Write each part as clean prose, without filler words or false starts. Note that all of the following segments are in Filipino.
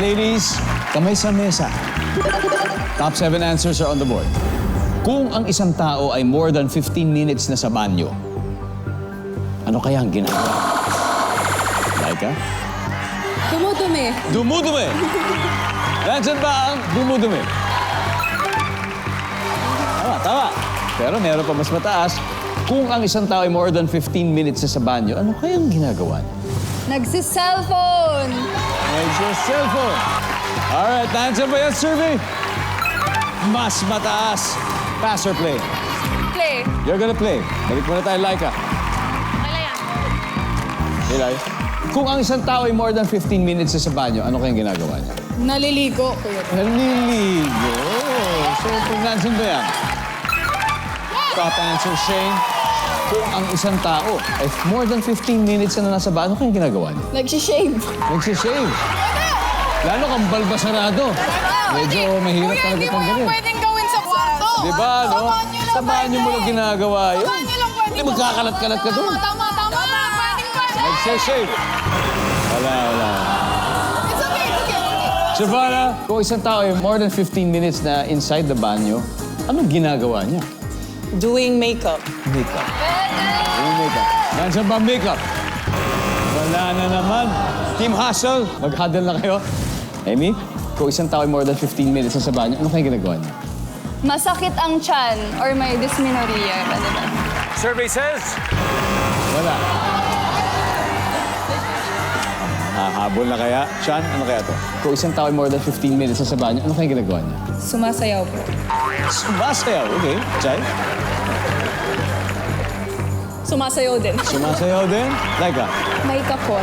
ladies, kamay sa mesa. Top 7 answers are on the board. Kung ang isang tao ay more than 15 minutes na sa banyo, ano kaya ang ginagawa? Laika? Dumudumi. Dumudumi! Nandiyan ba ang dumudumi? Tama. Pero meron pa mas mataas. Kung ang isang tao ay more than 15 minutes na sa banyo, ano kaya ang ginagawa? Nagsi-cellphone. Nagsi-cellphone. Alright, nandiyan ba yung survey? Mas mataas. Pass or play? Play. You're gonna play. Balik muna tayo, Laika. Wala yan. Eli, kung ang isang tao ay more than 15 minutes na sa banyo, ano kayang ginagawa niya? Naliligo, kuya. Naliligo. So, kung nandiyan ba yan? Top answer, Shane. Kung ang isang tao ay more than 15 minutes na nasa banyo, ano kayang ginagawa niya? Nagsi-shave. Nagsishave. Lalo kang balbasarado. Medyo mahirap talaga tanggalin. Pwedeng gawin sa kwarto. Di ba, no? Sa banyo mo lang ginagawa yun. Sa banyo lang pwede. Hindi magkakalat-kalat ka doon. Tama. Pwede. Nagsishave. Wala. It's okay. Savannah, kung isang tao ay more than 15 minutes na inside the banyo, anong ginagawa niya? Doing makeup. Makeup. Yung makeup. Nandiyan ba ang makeup? Wala na naman. Team Hustle, mag-huddle na kayo. Amy, kung isang tao ay more than 15 minutes na sa banyo, ano kayang ginagawa niya? Masakit ang tiyan or may dysmenorrhea. Ano ba? Survey says... Wala. Habol na kaya? Sean, ano kaya to? Kung isang tao ay more than 15 minutes na sa banyo, ano kayang ginagawa niya? Sumasayaw po. Sumasayaw, okay. Chay? Sumasayaw din. Sumasayaw din? Laika? May kakol.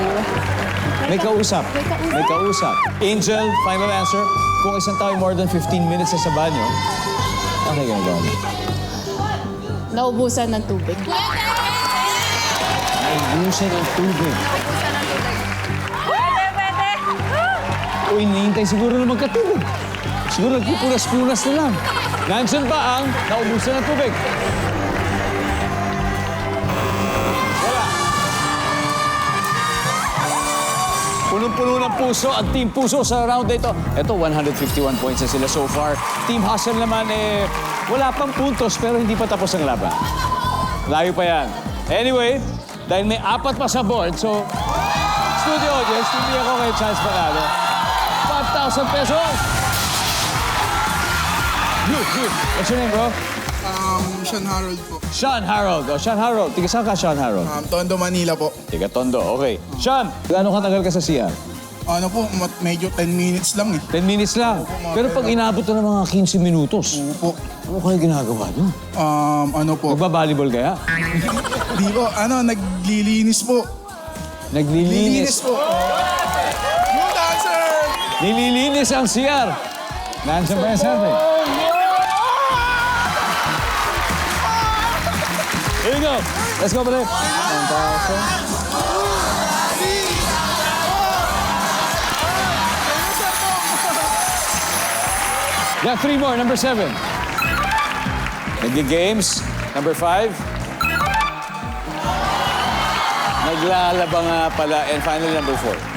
May kausap. May kausap. Angel, final answer. Kung isang tao ay more than 15 minutes na sa banyo, ano kayang ginagawa niya? Naubusan ng tubig. Naubusan ng tubig. Uy, hinihintay siguro na magkatubig. Siguro nagpupunas-punas na lang. Nandiyan ba ang naubusan ng tubig? Wala. Punong-puno ng puso at Team Puso sa round na ito. Ito, 151 points na sila so far. Team Hustle naman, wala pang puntos pero hindi pa tapos ang laban. Layo pa yan. Anyway, dahil may 4 pa sa board, so studio audience, hindi ako kay Chance Panalo. 5,000 pesos! Good. What's your name, bro? Sean Harold po. Sean Harold. Oh, Sean Harold. Tiga saan ka, Sean Harold? Tondo, Manila po. Tiga Tondo. Okay. Sean, gaano katagal ka sa CR? Ano po, medyo 10 minutes lang eh. 10 minutes lang. Pero pag inabot na ng mga 15 minutos, Po. ano kaya ginagawa doon? Ano po? Magbabalibol kaya? Di po, naglilinis po. Naglilinis. po. Good answer! Nililinis ang CR. Nandiyan ba yung survey? Here you go. Let's go, balik. 1,000. Yeah, 3 more. Number 7. Nag-games. Number 5. Naglalaba nga pala. And finally, number 4.